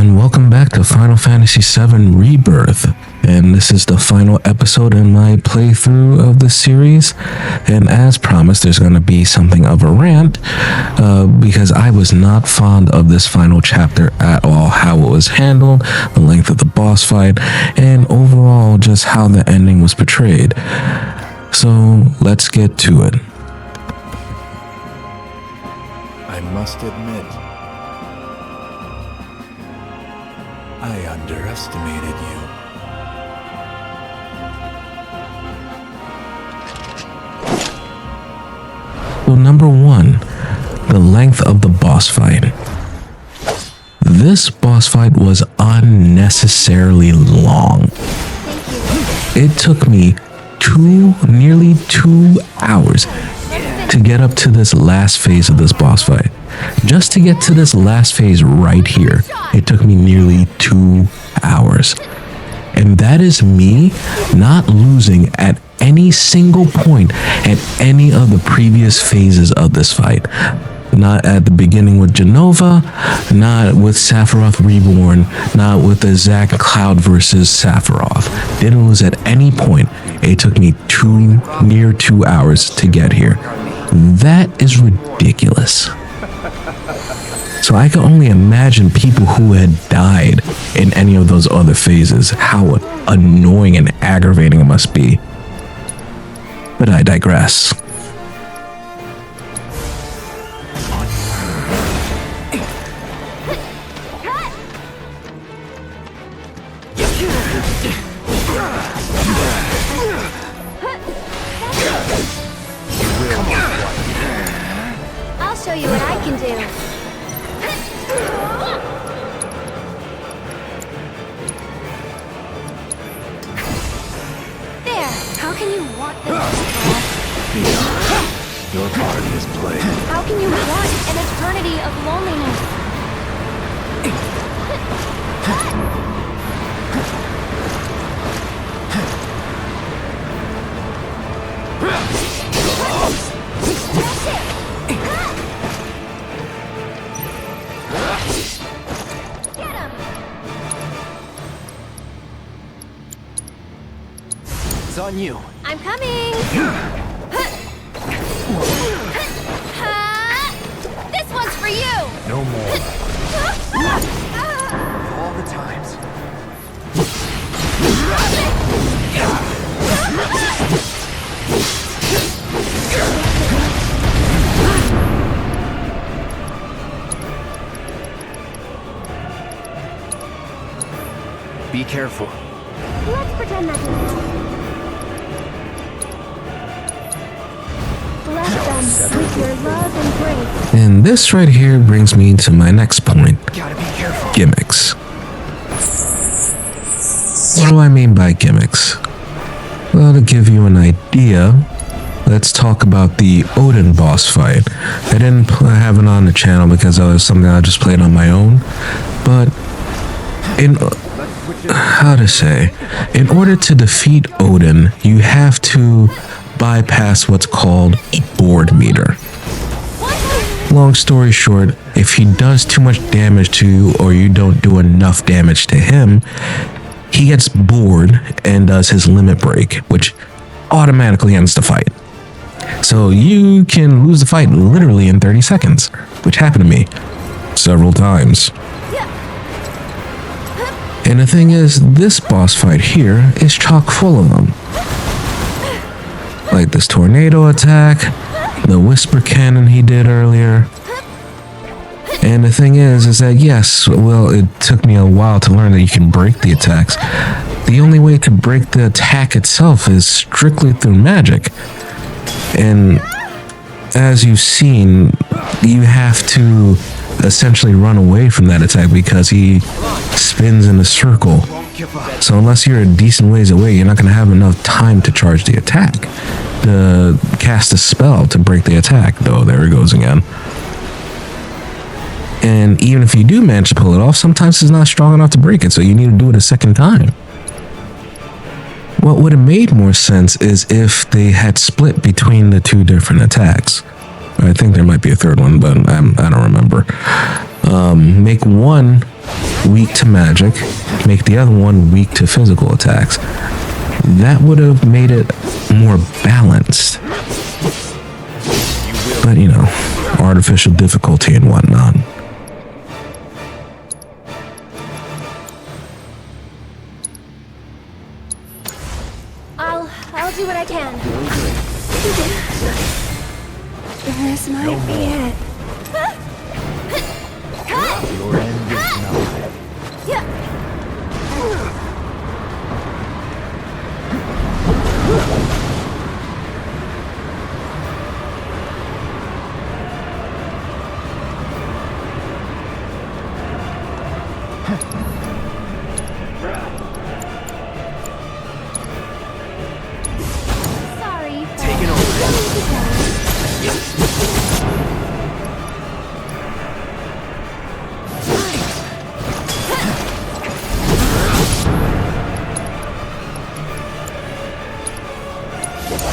and welcome back to Final Fantasy VII Rebirth. And this is the final episode in my playthrough of the series. And as promised, there's going to be something of a rant because I was not fond of this final chapter at all. How it was handled, the length of the boss fight, and overall just how the ending was portrayed. So let's get to it. I must admit, I underestimated you. So number one, the length of the boss fight. This boss fight was unnecessarily long. It took me nearly 2 hours to get up to this last phase of this boss fight. Just to get to this last phase right here, it took me nearly 2 hours. And that is me not losing at any single point at any of the previous phases of this fight. Not at the beginning with Genova, not with Sephiroth Reborn, not with the Zack Cloud versus Sephiroth. Didn't lose at any point. It took me near 2 hours to get here. That is ridiculous. So I can only imagine people who had died in any of those other phases, how annoying and aggravating it must be. But I digress. I'll show you what I can do. How can you want this? Your part is played. How can you want an eternity of loneliness? Get him! It's on you. I'm coming! This one's for you! No more. All the times. Be careful. Let's pretend that didn't. Bless them with your love and grace. And this right here brings me to my next point. Gotta be careful. Gimmicks. What do I mean by gimmicks? Well, to give you an idea, let's talk about the Odin boss fight. I didn't have it on the channel because it was something I just played on my own. But in order to defeat Odin, you have to bypass what's called a board meter. Long story short, if he does too much damage to you or you don't do enough damage to him, he gets bored and does his limit break, which automatically ends the fight. So you can lose the fight literally in 30 seconds, which happened to me several times. And the thing is, this boss fight here is chock full of them. Like this tornado attack, the whisper cannon he did earlier. And the thing is that yes, well, it took me a while to learn that you can break the attacks. The only way to break the attack itself is strictly through magic. And as you've seen, you have to essentially run away from that attack because he spins in a circle. So unless you're a decent ways away, you're not going to have enough time to charge the attack, to cast a spell to break the attack. Though, there it goes again. And even if you do manage to pull it off, sometimes it's not strong enough to break it, so you need to do it a second time. What would have made more sense is if they had split between the two different attacks. I think there might be a third one, but I don't remember. Make one weak to magic, make the other one weak to physical attacks. That would have made it more balanced. But you know, artificial difficulty and whatnot. I'll do what I can. This might be it. Your end is nigh. Sorry. Taking over.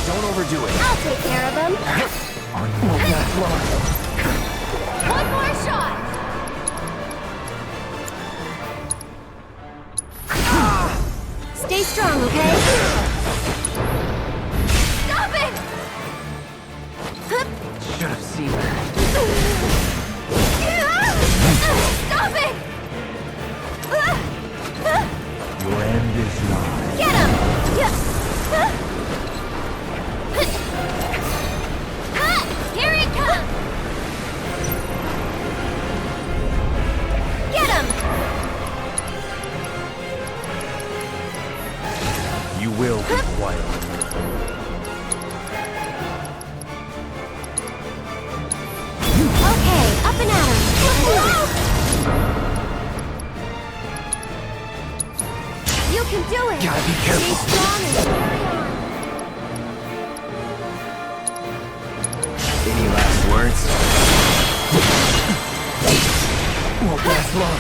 Don't overdo it. I'll take care of him. On that line. One more shot. Stay strong, okay? Stop it! Should have seen that. Stop it! Your end is nigh. Get him! Here he comes! Get him! You will be wild. Okay, up and at him. You can do it. Gotta be Stay careful. strong and carry on. Any last words? Won't last long.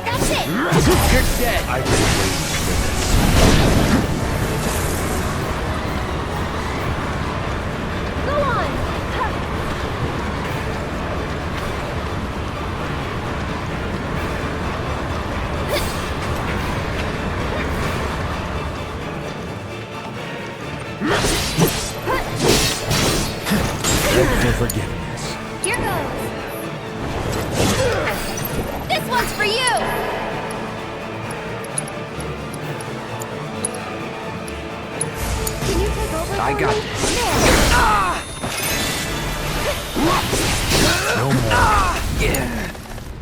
That's it. You're dead. I've been waiting for this. Go on. Thank you for forgiveness. Here goes. This one's for you. Can you take over? I for got me? this. There. No more.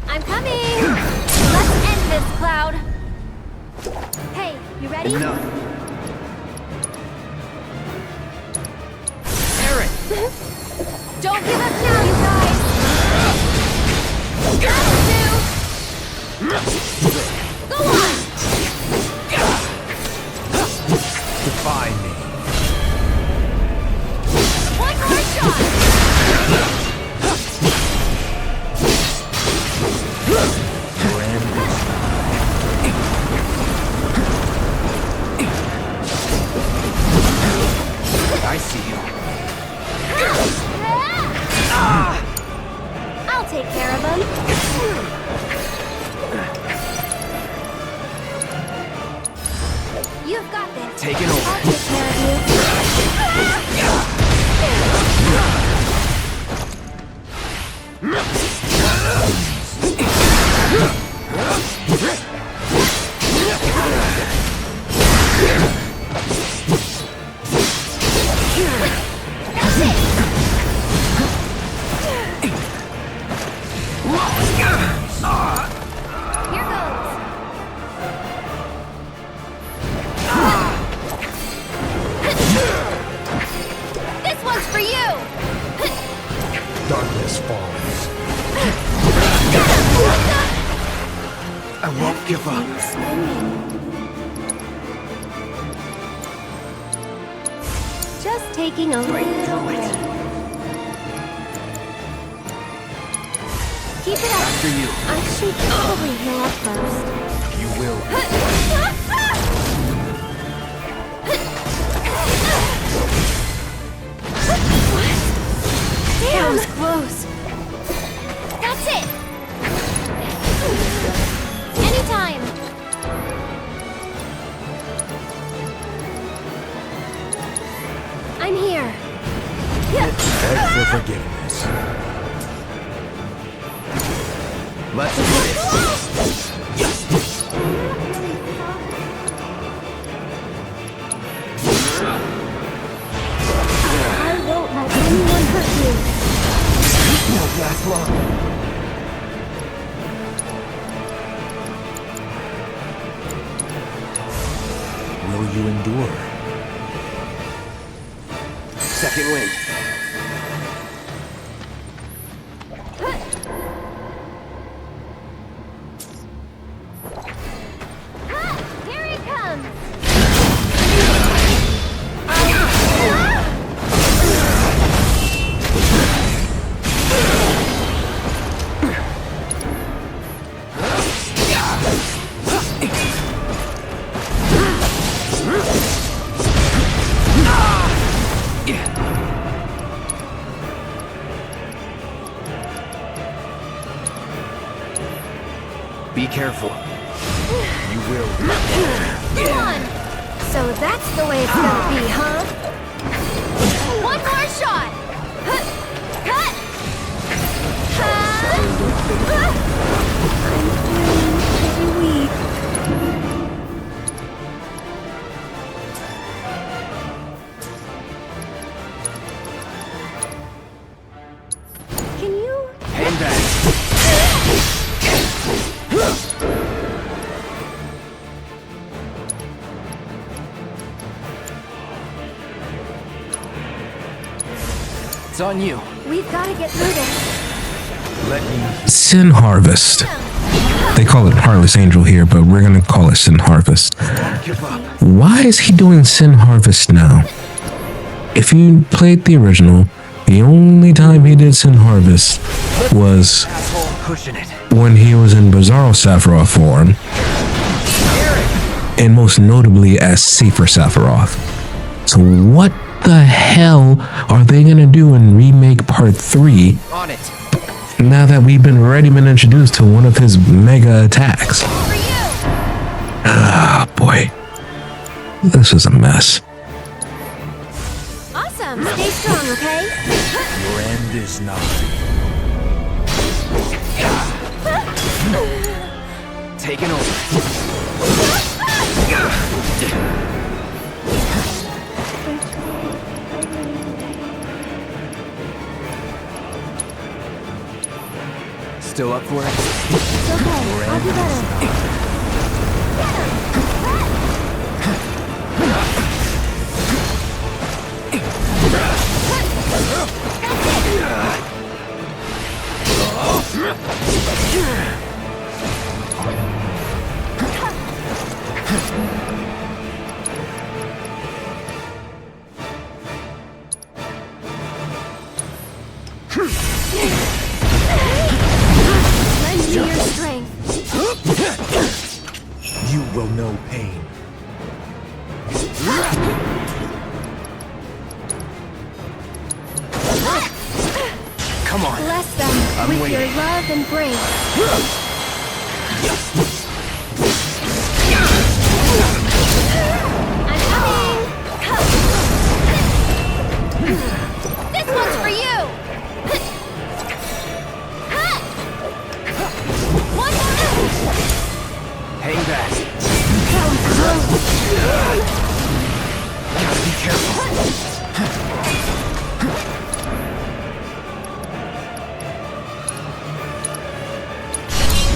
I'm coming. Let's end this, Cloud. Hey, you ready? No. Aerith! Don't give up now, you guys. That'll do. Go on. Defy me. One more shot. Your end is nigh. I see you. I'll take care of him. You've got this. Taking over. I'll take care of you. That's it. Here goes. This one's for you. Darkness falls. I won't give up. Just taking a little break. Keep it up. After you. I should probably heal up first. You will. Damn! That was close. That's it. Anytime. I'm here. Beg for forgiveness. Let's do this. I won't let anyone hurt you. Won't last long. Will you endure? Second wind. Here he comes. Be careful. You will. Come on. So that's the way it's gonna be, huh? One more shot. I'm pretty weak. Can you? Hang back. It's on you. We've got to get through this. Let me. Sin Harvest. They call it Heartless Angel here, but we're gonna call it Sin Harvest. Give up. Why is he doing Sin Harvest now? If you played the original, the only time he did Sin Harvest was Asshole pushing it. when he was in Bizarro Sephiroth form, and most notably as Safer Sephiroth. So what the hell are they gonna do in Remake Part 3 On it. now that we've already been introduced to one of his mega attacks? For you. Ah, boy. This is a mess. Awesome. Stay strong, okay? Your end is nigh. Taking over. Still up for it? It's okay. I'll do better. Lend me your strength. You will know pain. Come on. Bless them I'm with waiting. your love and grace. I'm coming. This one's for you. One more. Hang back. Come close. Gotta be careful.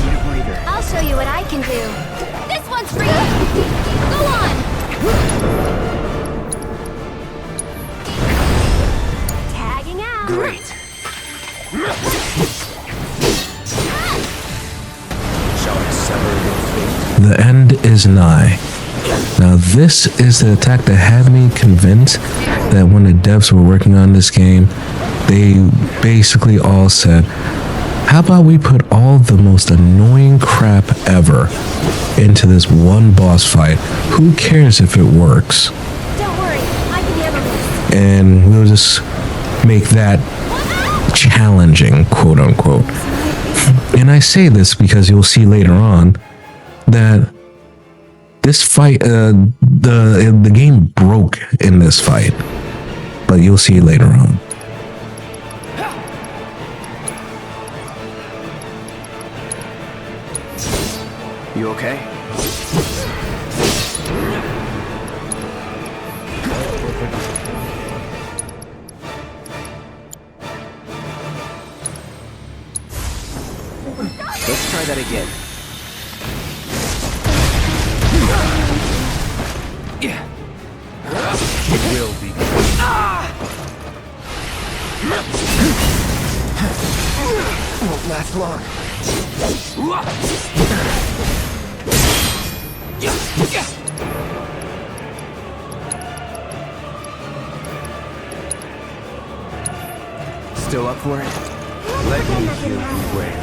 Need a breather. I'll show you what I can do. This one's for you. Go on. Tagging out. Great. Shall I sever your fate? The end is nigh. Now this is the attack that had me convinced that when the devs were working on this game, they basically all said, how about we put all the most annoying crap ever into this one boss fight? Who cares if it works? Don't worry, I can handle this. And we'll just make that challenging, quote unquote. And I say this because you'll see later on that this fight, the game broke in this fight, but you'll see later on. You okay? Let's try that again. Yeah. It will be good. Won't last long. Still up for it? Let me hear you wail.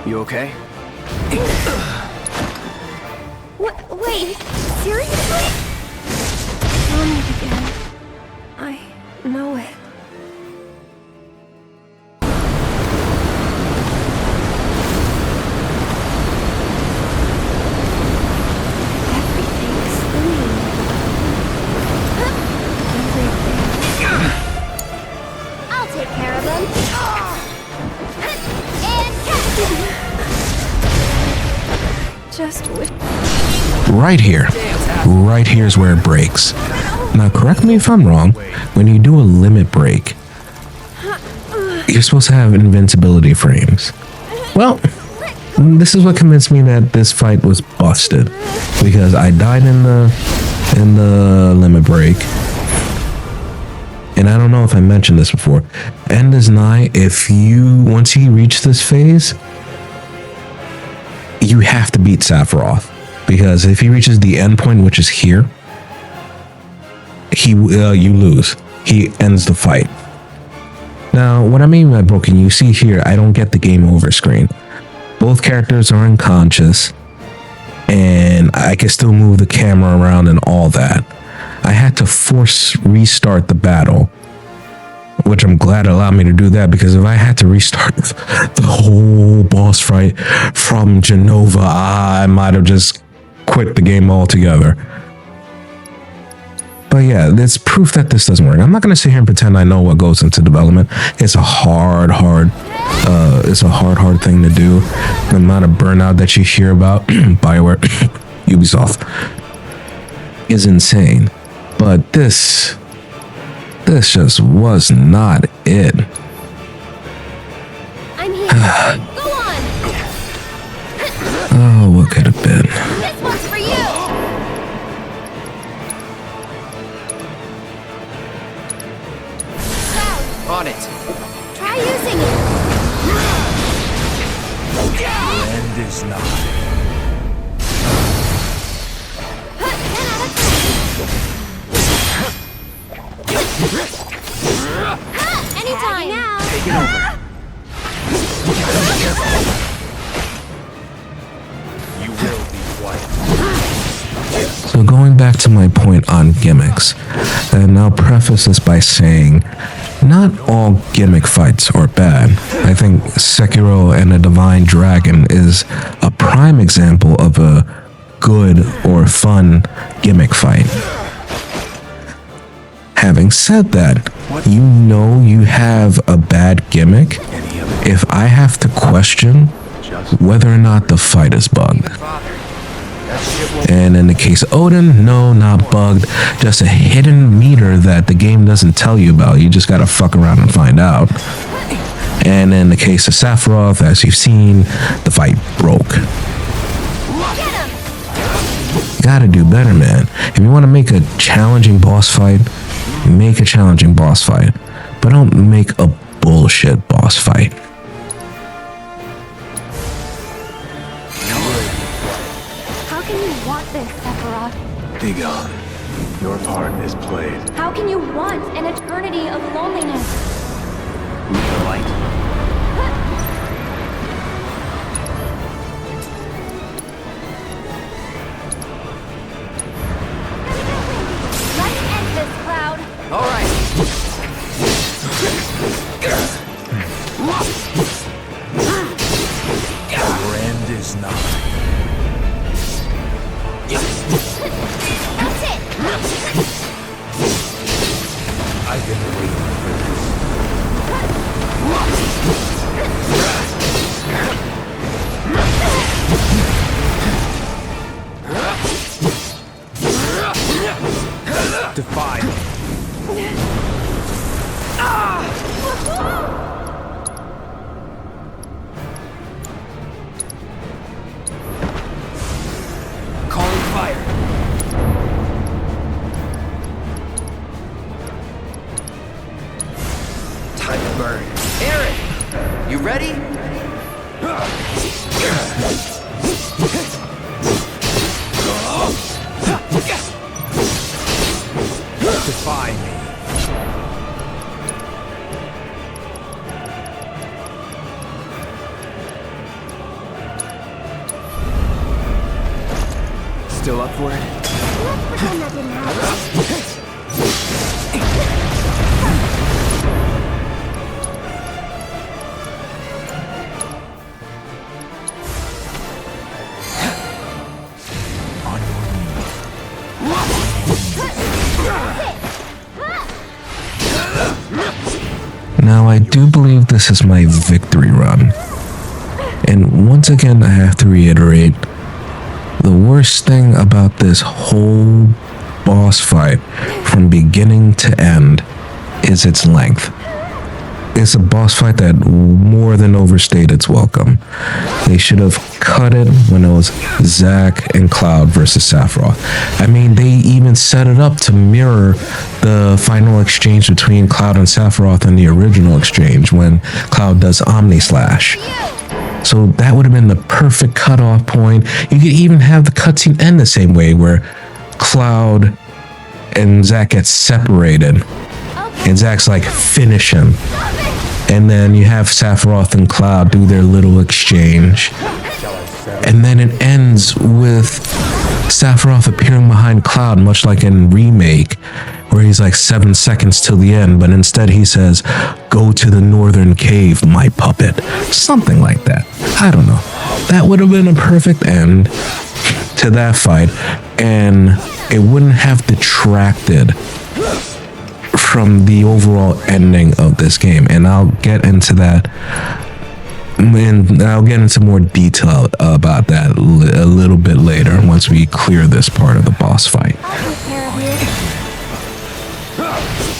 You okay? Wait, seriously? Tell me again. I know it. Everything's clean. Everything. I'll take care of them. And catch! Just wish. Right here is where it breaks. Now correct me if I'm wrong, when you do a limit break, you're supposed to have invincibility frames. Well, this is what convinced me that this fight was busted, because I died in the limit break. And I don't know if I mentioned this before. End is nigh. Once you reach this phase, you have to beat Sephiroth, because if he reaches the end point, which is here, you lose. He ends the fight. Now, what I mean by broken, you see here, I don't get the game over screen. Both characters are unconscious, and I can still move the camera around and all that. I had to force restart the battle, which I'm glad it allowed me to do that, because if I had to restart the whole boss fight from Genova, I might have just quit the game altogether. But yeah, there's proof that this doesn't work. I'm not going to sit here and pretend I know what goes into development. It's a hard thing to do. The amount of burnout that you hear about BioWare, Ubisoft, is insane. But this just was not it. I'm here. Go on. Oh, what could have been? This one's for you. On it. Try using it. The end is nigh. Anytime now. Take it over. You will be quiet. So going back to my point on gimmicks, and I'll preface this by saying, not all gimmick fights are bad. I think Sekiro and the Divine Dragon is a prime example of a good or fun gimmick fight. Having said that, you know you have a bad gimmick if I have to question whether or not the fight is bugged. And in the case of Odin, no, not bugged, just a hidden meter that the game doesn't tell you about. You just gotta fuck around and find out. And in the case of Sephiroth, as you've seen, the fight broke. You gotta do better, man. If you want to make a challenging boss fight, make a challenging boss fight, but don't make a bullshit boss fight. How can you want this, Sephiroth? Be gone. Your part is played. How can you want an eternity of loneliness? Leave the light. Let's end this, Cloud. All right. Your end is nigh. That's it. I've been waiting for this. Defy me. Calling fire. Time to burn. Aerith, you ready? Defy me. Still up for it? Let's pretend that didn't happen. On your knees. Now, I do believe this is my victory run. And once again, I have to reiterate, the worst thing about this whole boss fight from beginning to end is its length. It's a boss fight that more than overstayed its welcome. They should have cut it when it was Zack and Cloud versus Sephiroth. I mean, they even set it up to mirror the final exchange between Cloud and Sephiroth in the original exchange when Cloud does Omni Slash. So that would have been the perfect cutoff point. You could even have the cutscene end the same way, where Cloud and Zack get separated, and Zack's like, finish him. And then you have Sephiroth and Cloud do their little exchange. And then it ends with Sephiroth appearing behind Cloud, much like in Remake, where he's like 7 seconds till the end, but instead he says, "Go to the northern cave, my puppet." Something like that. I don't know. That would have been a perfect end to that fight, and it wouldn't have detracted from the overall ending of this game. And I'll get into that, and I'll get into more detail about that a little bit later once we clear this part of the boss fight. I'll take care of you. Here he comes.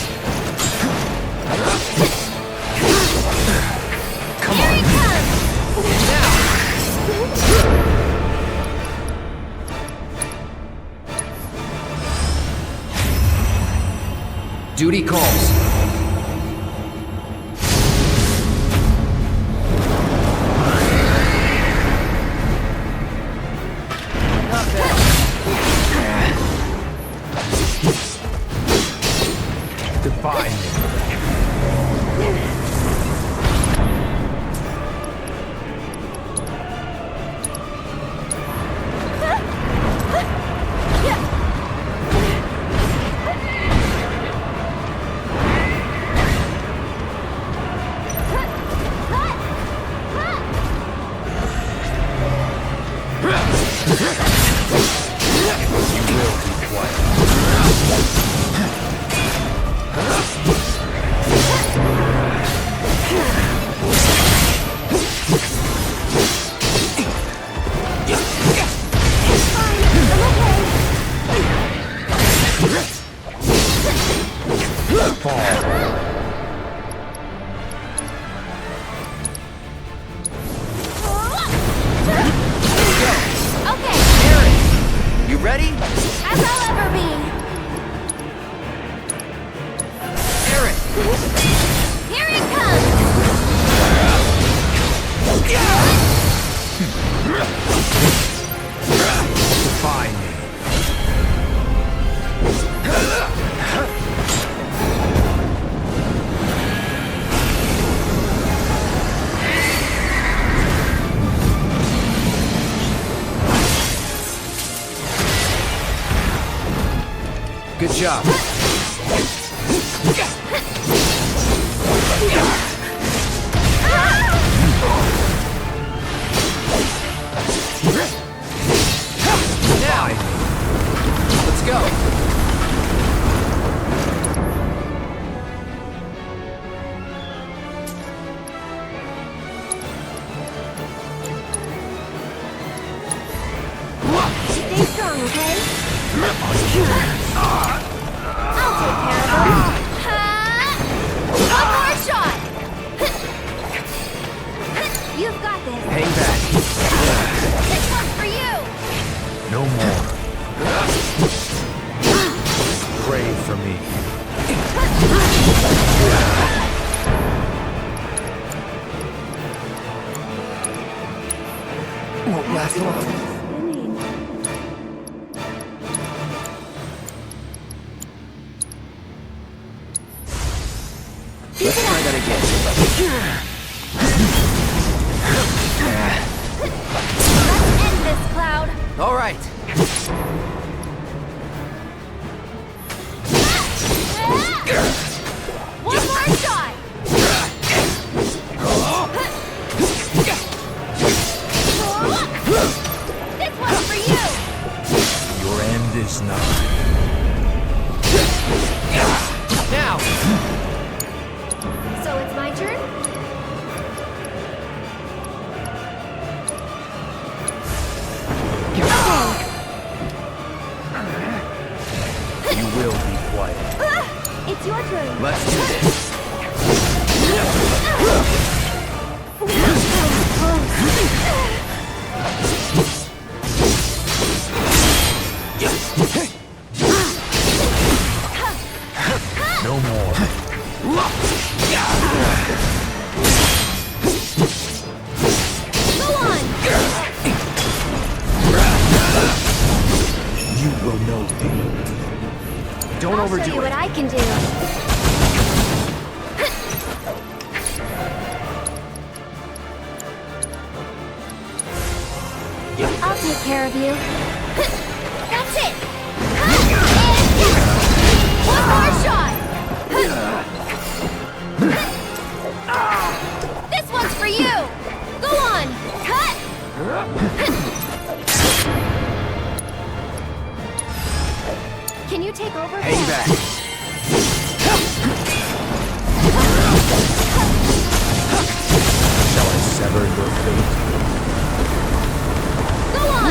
Duty calls. Defy me. Ready? As I'll ever be. Aerith! Here it comes! Defy Good job. Now, let's go. Stay strong, okay? I'll take care of them. One more shot! You've got this. Hang back. This one's for you! No more. Pray for me. Won't last long. Let's try that again. Let's end this, Cloud. All right. One more shot! This one's for you! Your end is nigh. Now. So it's my turn? You will be quiet. It's your turn. Let's do this. No more. Go on! You will know pain. Don't I'll show overdo you what it. I can do. I'll take care of you. That's it! One more shot! This one's for you! Go on! Cut! Can you take over? Hang back. Shall I sever your fate? Go on!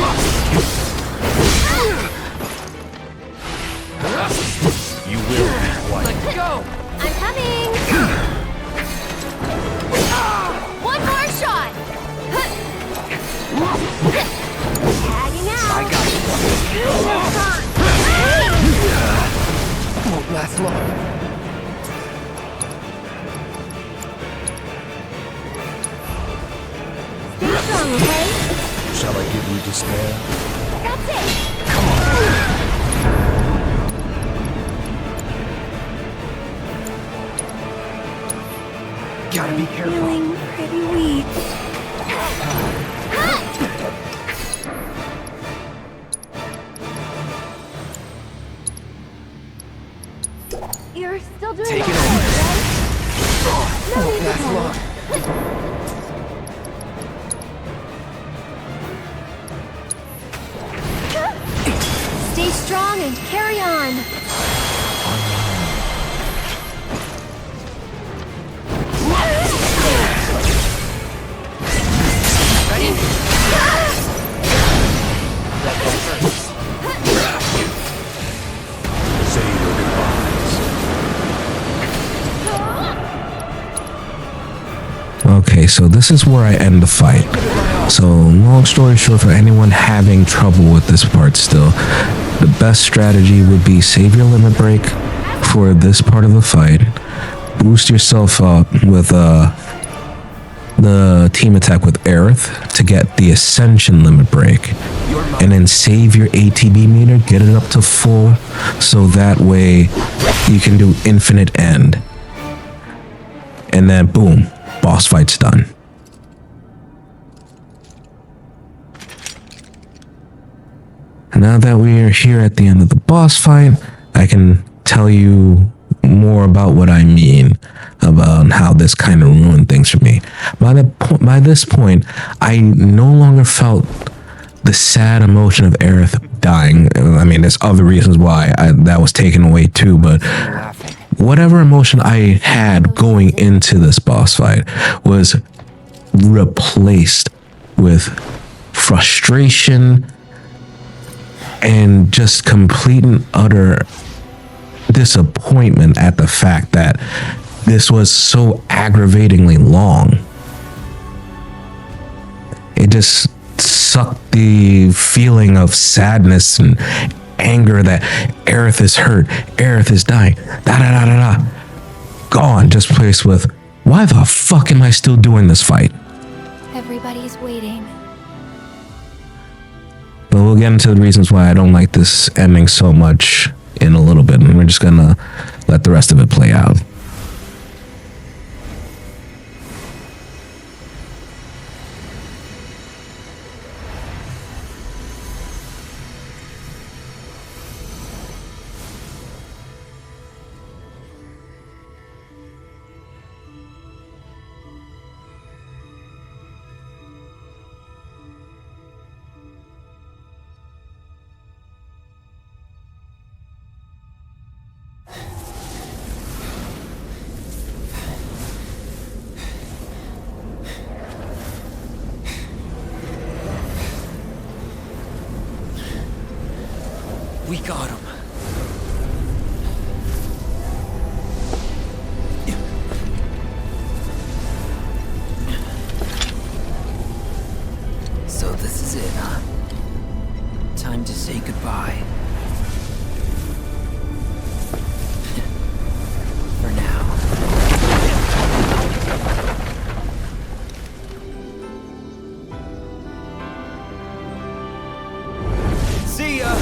You will be quiet. Let's go! I'm coming! One more shot! Tagging out! I got Won't last long. Stay strong, okay? Shall I give you despair? That's it! Gotta be careful. Feeling pretty weak. You're still doing Take it okay, over. right? No need to Last panic. long. Stay strong and carry on. Ready? That goes first. Say your goodbyes. Okay, so this is where I end the fight. So, long story short, for anyone having trouble with this part still, the best strategy would be save your limit break for this part of the fight, boost yourself up with the team attack with Aerith to get the Ascension limit break, and then save your ATB meter, get it up to full, so that way you can do infinite end. And then boom, boss fight's done. Now that we are here at the end of the boss fight, I can tell you more about what I mean about how this kind of ruined things for me. By this point, I no longer felt the sad emotion of Aerith dying. I mean, there's other reasons why that was taken away too, but whatever emotion I had going into this boss fight was replaced with frustration and just complete and utter disappointment at the fact that this was so aggravatingly long. It just sucked the feeling of sadness and anger that Aerith is hurt, Aerith is dying, gone, just replaced with, why the fuck am I still doing this fight? Everybody's waiting. But we'll get into the reasons why I don't like this ending so much in a little bit, and we're just gonna let the rest of it play out. We got him. So this is it, huh? Time to say goodbye. For now. See ya!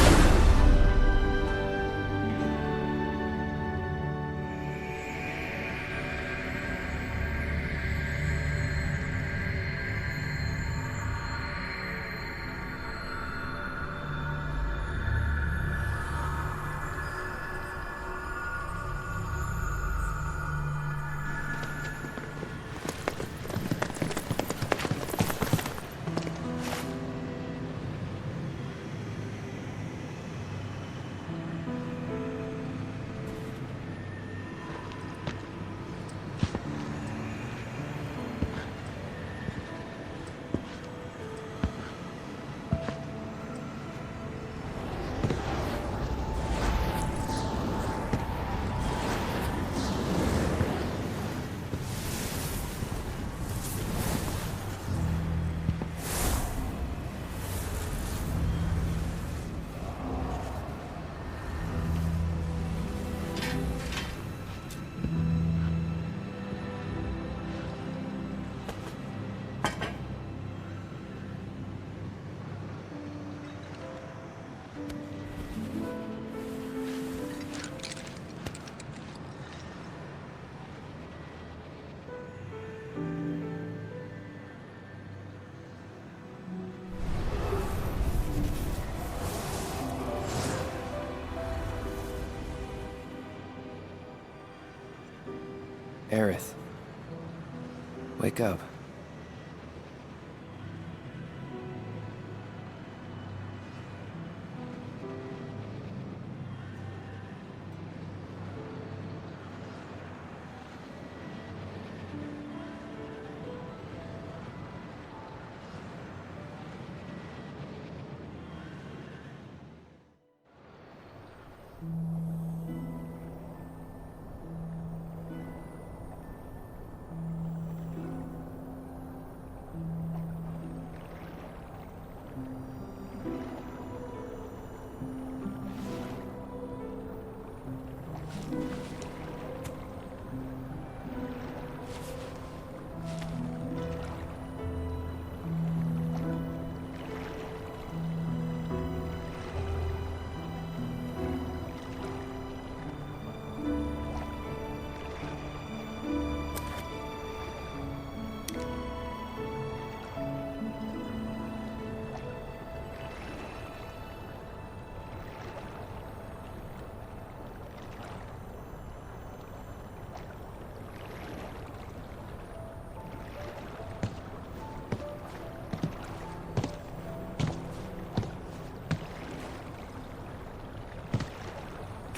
Aerith. Wake up.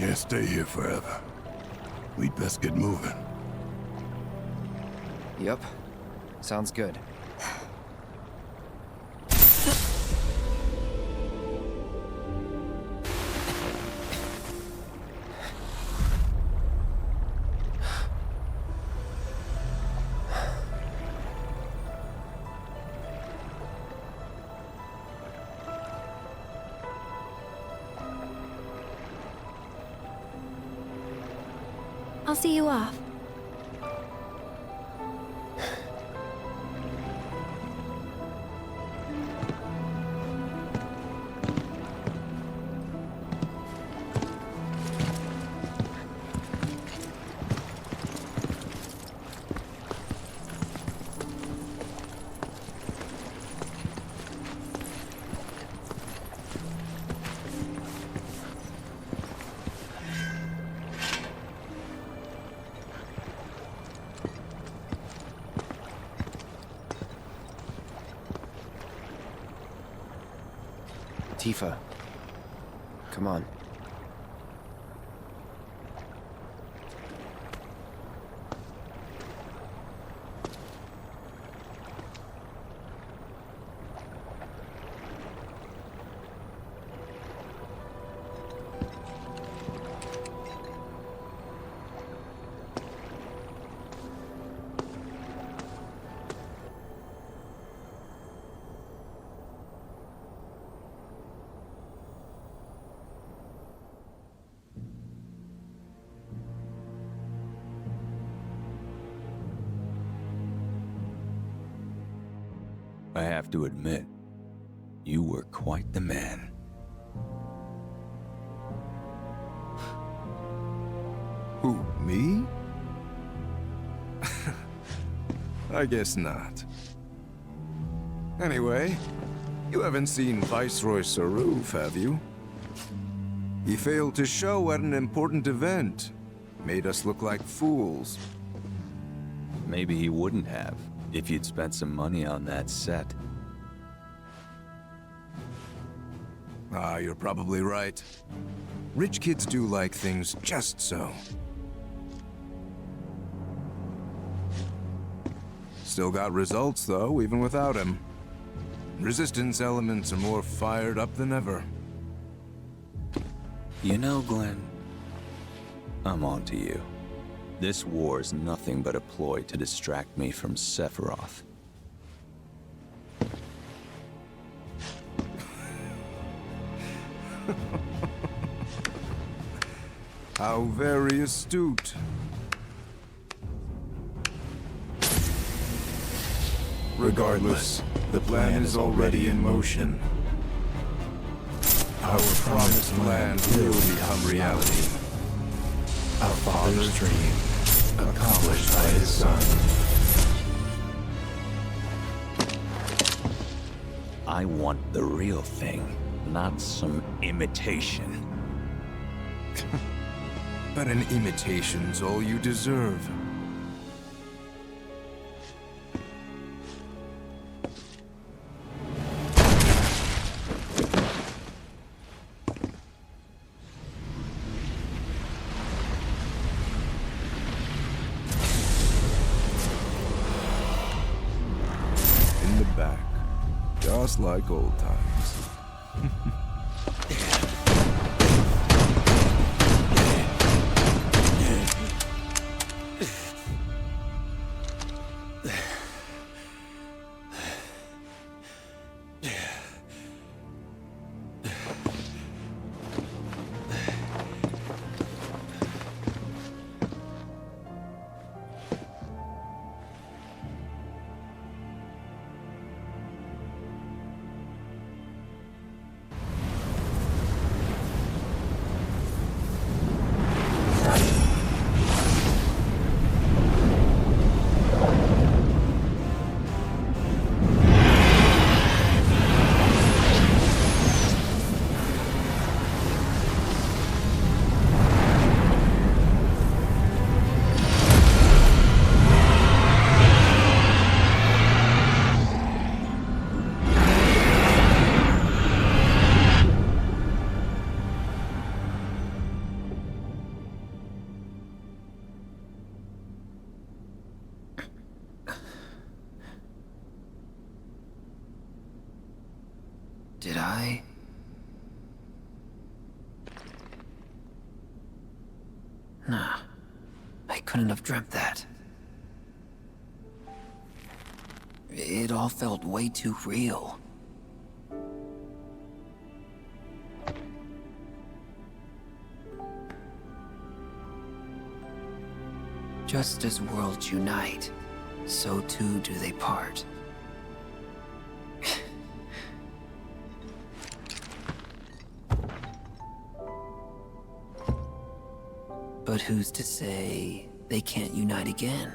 can't stay here forever. We'd best get moving. Yep. Sounds good. I'll see you off. Tifa. Come on. I have to admit, you were quite the man. Who, me? I guess not. Anyway, you haven't seen Viceroy Saruf, have you? He failed to show at an important event. Made us look like fools. Maybe he wouldn't have, if you'd spent some money on that set. Ah, you're probably right. Rich kids do like things just so. Still got results, though, even without him. Resistance elements are more fired up than ever. You know, Glenn, I'm on to you. This war is nothing but a ploy to distract me from Sephiroth. How very astute. Regardless, the plan is already in motion. Our promised land will become reality. Our father's dream, accomplished by his son. I want the real thing, not some imitation. But an imitation's all you deserve. In the back, just like old times. couldn't have dreamt that. It all felt way too real. Just as worlds unite, so too do they part. But who's to say they can't unite again?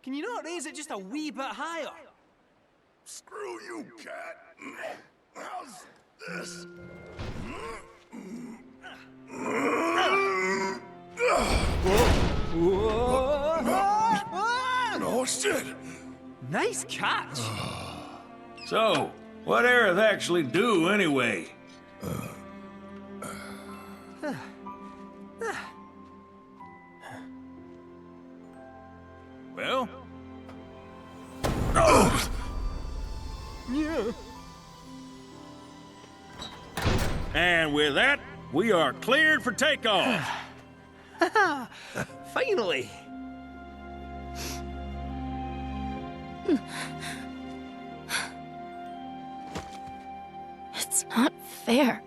Can you not raise it just a wee bit higher? Screw you, cat. How's this? Oh, shit. Nice catch. So, what Aerith actually do anyway? Well? Yeah. And with that, we are cleared for takeoff. Finally. It's not fair.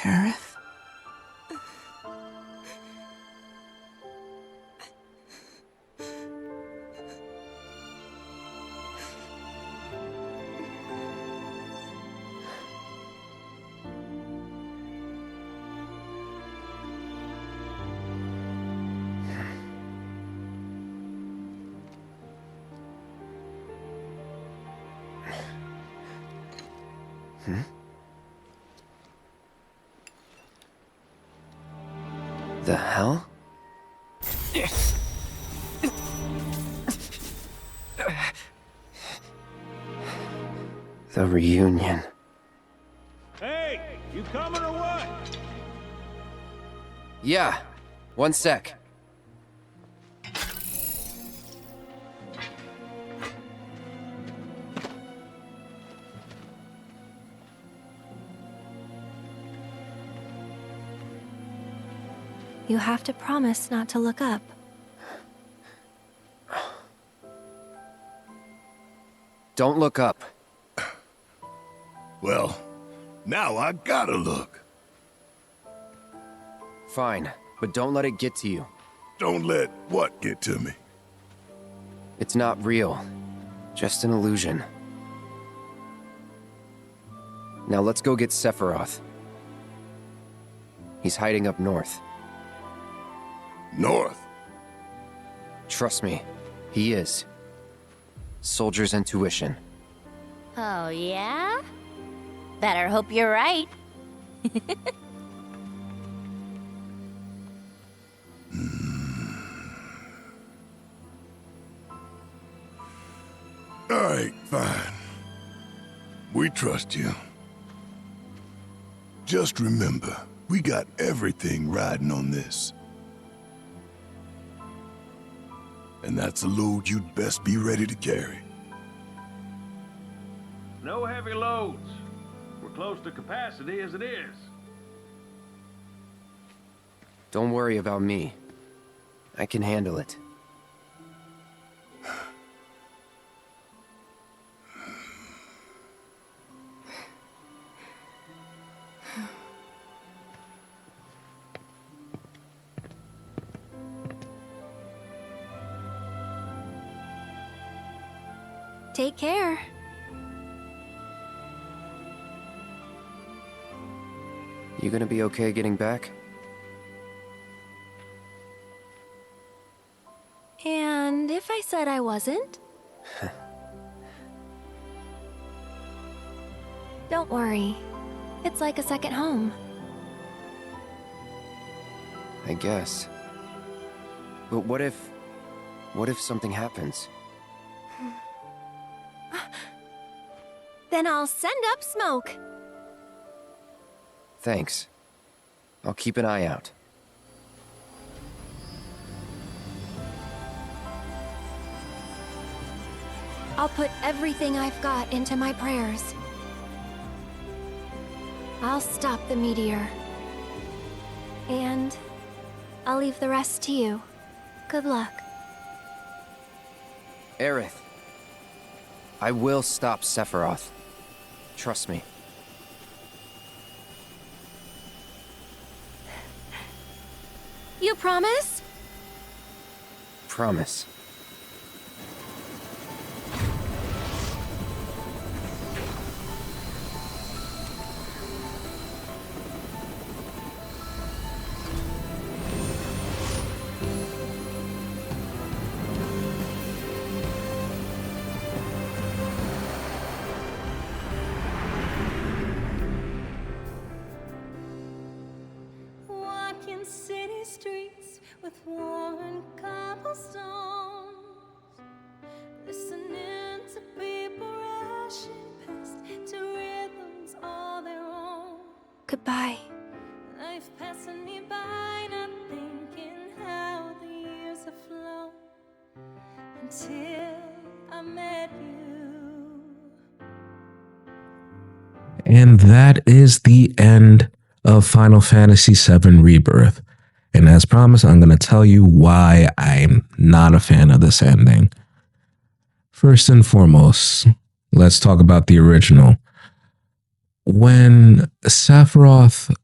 Aerith? The hell? The reunion. Hey, you coming or what? Yeah, one sec. You have to promise not to look up. Don't look up. Well, now I gotta look. Fine, but don't let it get to you. Don't let what get to me? It's not real. Just an illusion. Now let's go get Sephiroth. He's hiding up north. North? Trust me, he is. Soldier's intuition. Oh, yeah? Better hope you're right. All right, fine. We trust you. Just remember, we got everything riding on this. And that's a load you'd best be ready to carry. No heavy loads. We're close to capacity as it is. Don't worry about me. I can handle it. Take care. You gonna be okay getting back? And if I said I wasn't? Don't worry. It's like a second home. I guess. But what if something happens? Then I'll send up smoke. Thanks. I'll keep an eye out. I'll put everything I've got into my prayers. I'll stop the meteor. And I'll leave the rest to you. Good luck. Aerith. I will stop Sephiroth. Trust me. You promise? Promise. Walking city streets with worn cobblestones, listening to people rushing past to rhythms all their own. Goodbye. Life passing me by, not thinking how the years have flown until I met you. And that is the end of Final Fantasy VII Rebirth. And as promised, I'm going to tell you why I'm not a fan of this ending. First and foremost, let's talk about the original. When Sephiroth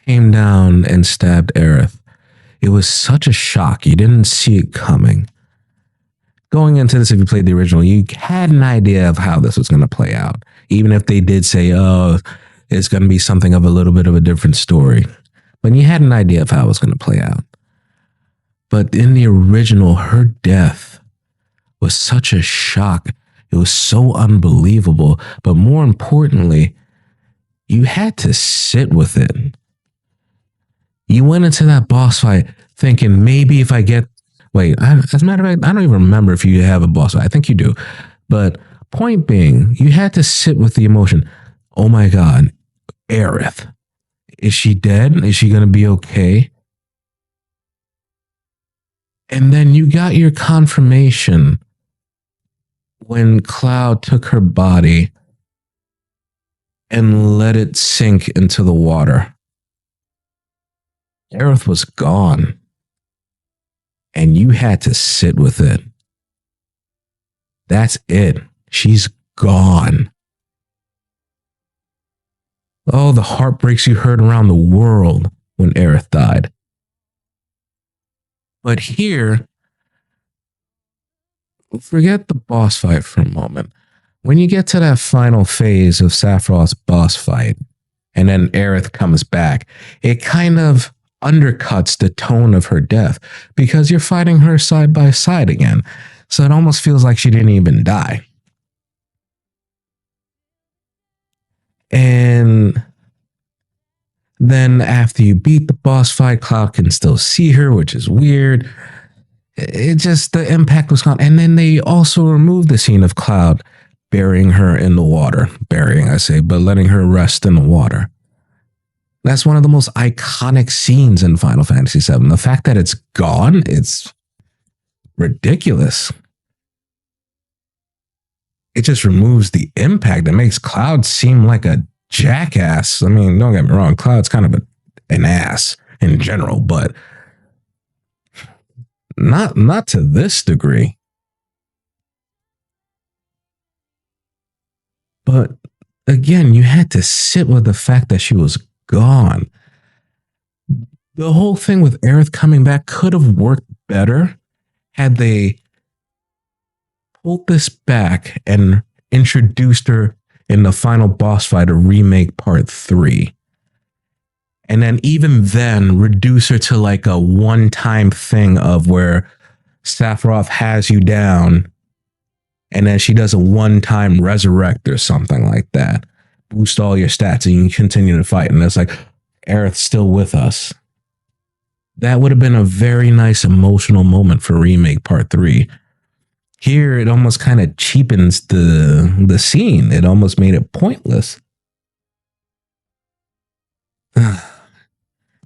came down and stabbed Aerith, it was such a shock. You didn't see it coming. Going into this, if you played the original, you had an idea of how this was going to play out. Even if they did say, oh, it's going to be something of a little bit of a different story. But you had an idea of how it was going to play out. But in the original, her death was such a shock. It was so unbelievable. But more importantly, you had to sit with it. You went into that boss fight thinking, maybe if I get... as a matter of fact, I don't even remember if you have a boss fight. I think you do. But point being, you had to sit with the emotion. Oh my God, Aerith. Is she dead? Is she going to be okay? And then you got your confirmation when Cloud took her body and let it sink into the water. Aerith was gone. And you had to sit with it. That's it. She's gone. Oh, the heartbreaks you heard around the world when Aerith died. But here, forget the boss fight for a moment. When you get to that final phase of Sephiroth's boss fight, and then Aerith comes back, it kind of undercuts the tone of her death because you're fighting her side by side again. So it almost feels like she didn't even die. And then after you beat the boss fight, Cloud can still see her, which is weird. It just, the impact was gone. And then they also removed the scene of Cloud burying her in the water. Burying, I say, but letting her rest in the water. That's one of the most iconic scenes in Final Fantasy VII. The fact that it's gone, it's ridiculous. It just removes the impact. It makes Cloud seem like a jackass. I mean, don't get me wrong, Cloud's kind of an ass in general, but not to this degree. But again, you had to sit with the fact that she was gone. The whole thing with Aerith coming back could have worked better had they pulled this back and introduced her in the final boss fight of Remake Part 3. And then even then reduce her to like a one-time thing of where Sephiroth has you down and then she does a one-time resurrect or something like that. Boost all your stats and you can continue to fight. And it's like, Aerith's still with us. That would have been a very nice emotional moment for Remake Part 3. Here, it almost kind of cheapens the scene. It almost made it pointless. And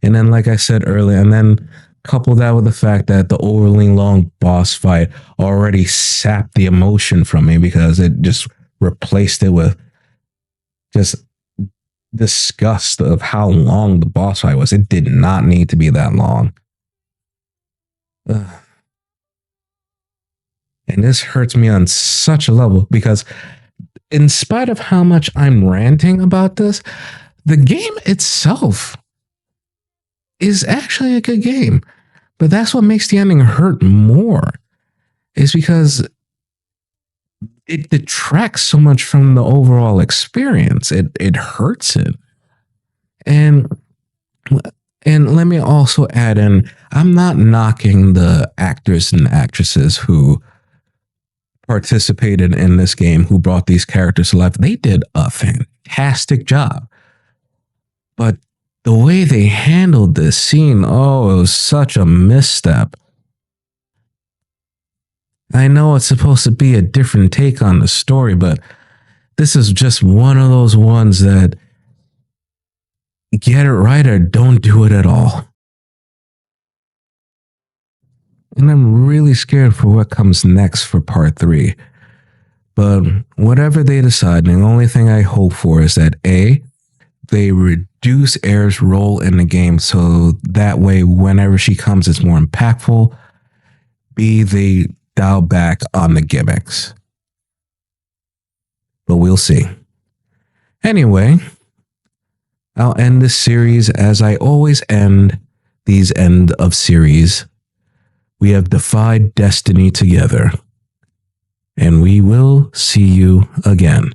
then, like I said earlier, and then couple that with the fact that the overly long boss fight already sapped the emotion from me because it just replaced it with just disgust of how long the boss fight was. It did not need to be that long. And this hurts me on such a level because in spite of how much I'm ranting about this, the game itself is actually a good game. But that's what makes the ending hurt more, is because it detracts so much from the overall experience. It hurts it. And let me also add in, I'm not knocking the actors and actresses who participated in this game, who brought these characters to life. They did a fantastic job. But the way they handled this scene, oh, it was such a misstep. I know it's supposed to be a different take on the story, but this is just one of those ones that get it right or don't do it at all. And I'm really scared for what comes next for Part 3. But whatever they decide, the only thing I hope for is that A, they reduce Aerith's role in the game so that way whenever she comes it's more impactful. B, they dial back on the gimmicks. But we'll see. Anyway, I'll end this series as I always end these end of series. We have defied destiny together, and we will see you again.